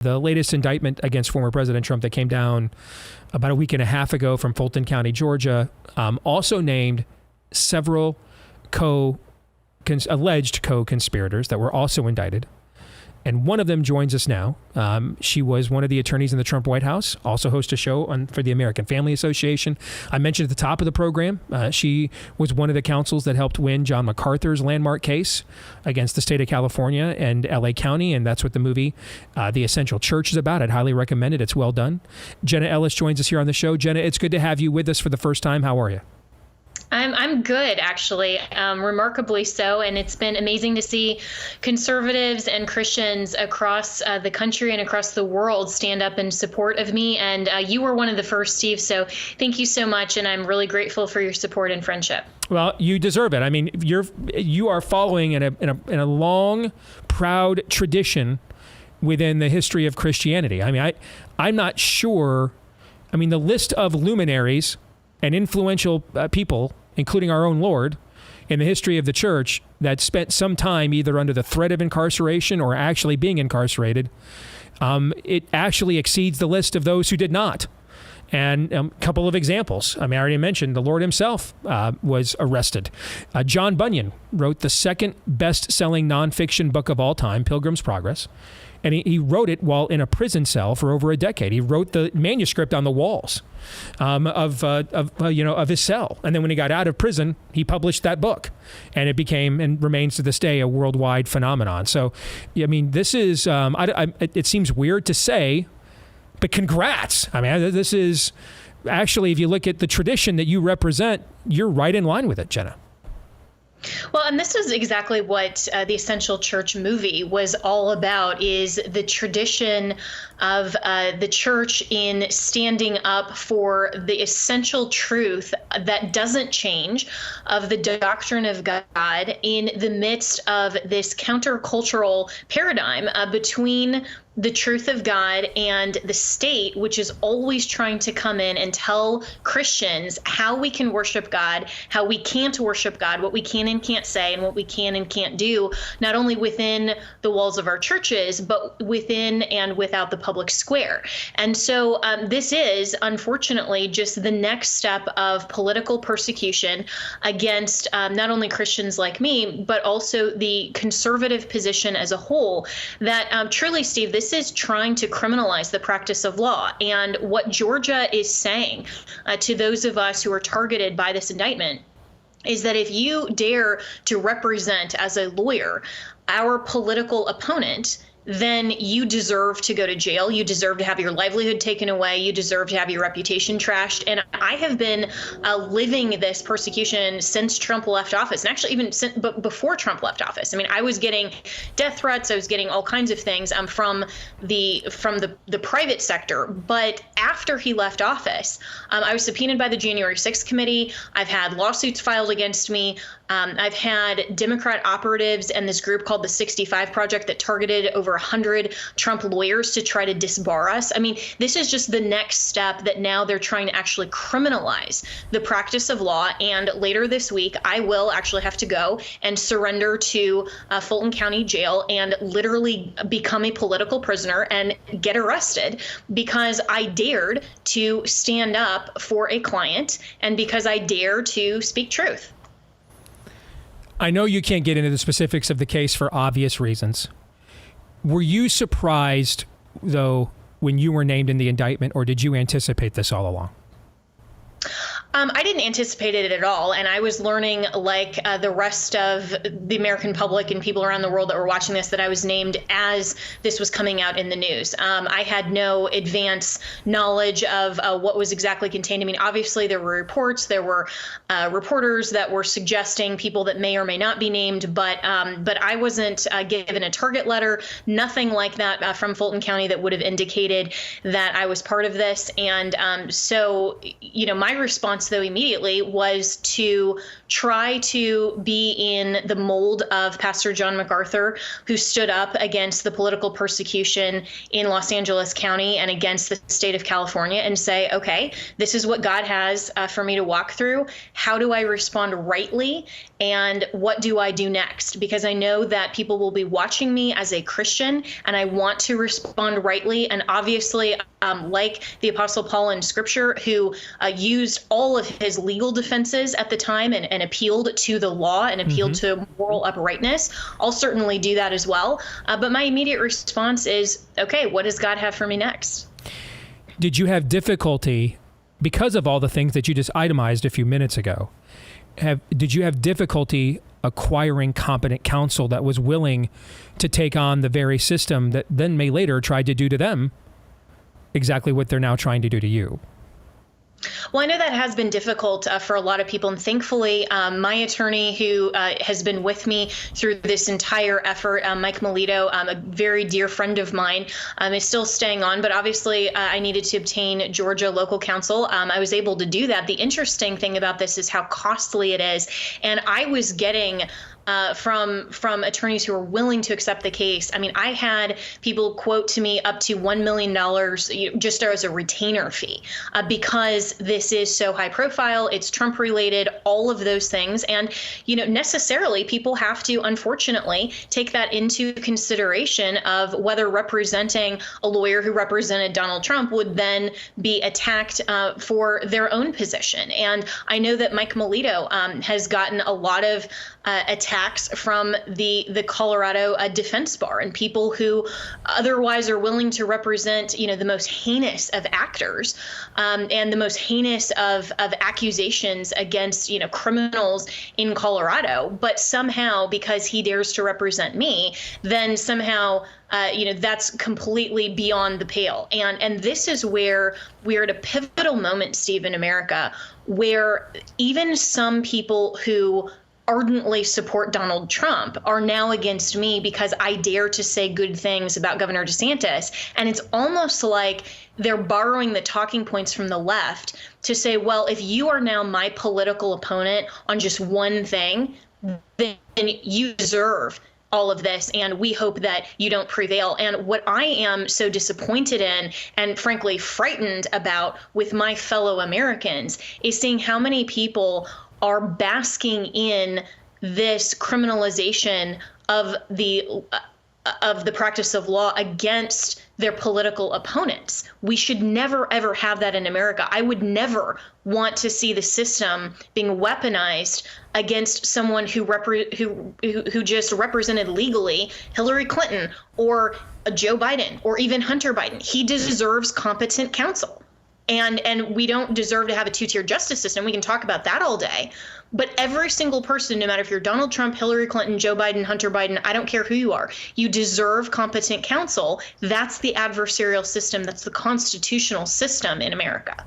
The latest indictment against former President Trump that came down about a week and a half ago from Fulton County, Georgia, also named several alleged co-conspirators that were also indicted. And one of them joins us now. She was one of the attorneys in the Trump White House, also hosts a show for the American Family Association. I mentioned at the top of the program, she was one of the counsels that helped win John MacArthur's landmark case against the state of California and LA County, and that's what the movie The Essential Church is about. I'd highly recommend it. It's well done. Jenna Ellis joins us here on the show. Jenna, it's good to have you with us for the first time. How are you? I'm good, actually, remarkably so. And it's been amazing to see conservatives and Christians across the country and across the world stand up in support of me. And you were one of the first, Steve. So thank you so much. And I'm really grateful for your support and friendship. Well, you deserve it. I mean, you are following in a long, proud tradition within the history of Christianity. I mean, I'm not sure. I mean, the list of luminaries and influential people, including our own Lord, in the history of the church that spent some time either under the threat of incarceration or actually being incarcerated, it actually exceeds the list of those who did not. And a couple of examples. I mean, I already mentioned the Lord himself was arrested. John Bunyan wrote the second best-selling nonfiction book of all time, Pilgrim's Progress. And he wrote it while in a prison cell for over a decade. He wrote the manuscript on the walls of his cell. And then when he got out of prison, he published that book. And it became and remains to this day a worldwide phenomenon. So, I mean, this is, it seems weird to say, but congrats. I mean, this is actually, if you look at the tradition that you represent, you're right in line with it, Jenna. Well, and this is exactly what the Essential Church movie was all about, is the tradition of the church in standing up for the essential truth that doesn't change of the doctrine of God in the midst of this countercultural paradigm between the truth of God and the state, which is always trying to come in and tell Christians how we can worship God, how we can't worship God, what we can and can't say, and what we can and can't do, not only within the walls of our churches, but within and without the public square. And so this is, unfortunately, just the next step of political persecution against not only Christians like me, but also the conservative position as a whole, that truly, Steve, this is trying to criminalize the practice of law. And what Georgia is saying to those of us who are targeted by this indictment is that if you dare to represent as a lawyer our political opponent, then you deserve to go to jail. You deserve to have your livelihood taken away. You deserve to have your reputation trashed. And I have been living this persecution since Trump left office, and actually even before Trump left office. I mean, I was getting death threats. I was getting all kinds of things from the private sector. But after he left office, I was subpoenaed by the January 6th committee. I've had lawsuits filed against me. I've had Democrat operatives and this group called the 65 Project that targeted over 100 Trump lawyers to try to disbar us. I mean, this is just the next step that now they're trying to actually criminalize the practice of law. And later this week, I will actually have to go and surrender to Fulton County Jail and literally become a political prisoner and get arrested because I dared to stand up for a client and because I dare to speak truth. I know you can't get into the specifics of the case for obvious reasons. Were you surprised, though, when you were named in the indictment, or did you anticipate this all along? I didn't anticipate it at all. And I was learning, like the rest of the American public and people around the world that were watching this, that I was named as this was coming out in the news. I had no advance knowledge of what was exactly contained. I mean, obviously, there were reports, there were reporters that were suggesting people that may or may not be named, but I wasn't given a target letter, nothing like that from Fulton County that would have indicated that I was part of this. And so, you know, my response, though, immediately was to try to be in the mold of Pastor John MacArthur, who stood up against the political persecution in Los Angeles County and against the state of California, and say, okay, this is what God has for me to walk through. How do I respond rightly and what do I do next? Because I know that people will be watching me as a Christian, and I want to respond rightly. And obviously, like the Apostle Paul in Scripture, who used all of his legal defenses at the time and appealed to the law and appealed to moral uprightness, I'll certainly do that as well. But my immediate response is, okay, what does God have for me next? Did you have difficulty, because of all the things that you just itemized a few minutes ago, did you have difficulty acquiring competent counsel that was willing to take on the very system that then may later try to do to them exactly what they're now trying to do to you? Well, I know that has been difficult for a lot of people. And thankfully, my attorney who has been with me through this entire effort, Mike Melito, a very dear friend of mine, is still staying on. But obviously, I needed to obtain Georgia local counsel. I was able to do that. The interesting thing about this is how costly it is. And I was getting from attorneys who are willing to accept the case. I mean, I had people quote to me up to $1 million just as a retainer fee because this is so high profile. It's Trump related, all of those things. And, necessarily people have to, unfortunately, take that into consideration of whether representing a lawyer who represented Donald Trump would then be attacked for their own position. And I know that Mike Melito has gotten a lot of attacks from the Colorado defense bar and people who otherwise are willing to represent, the most heinous of actors and the most heinous of accusations against, criminals in Colorado. But somehow, because he dares to represent me, then somehow that's completely beyond the pale. And this is where we're at a pivotal moment, Steve, in America, where even some people who ardently support Donald Trump are now against me because I dare to say good things about Governor DeSantis. And it's almost like they're borrowing the talking points from the left to say, well, if you are now my political opponent on just one thing, then you deserve all of this, and we hope that you don't prevail. And what I am so disappointed in, and frankly frightened about with my fellow Americans, is seeing how many people are basking in this criminalization of the practice of law against their political opponents. We should never, ever have that in America. I would never want to see the system being weaponized against someone who just represented legally Hillary Clinton or Joe Biden or even Hunter Biden. He deserves competent counsel. And we don't deserve to have a two-tier justice system. We can talk about that all day. But every single person, no matter if you're Donald Trump, Hillary Clinton, Joe Biden, Hunter Biden, I don't care who you are, you deserve competent counsel. That's the adversarial system. That's the constitutional system in America.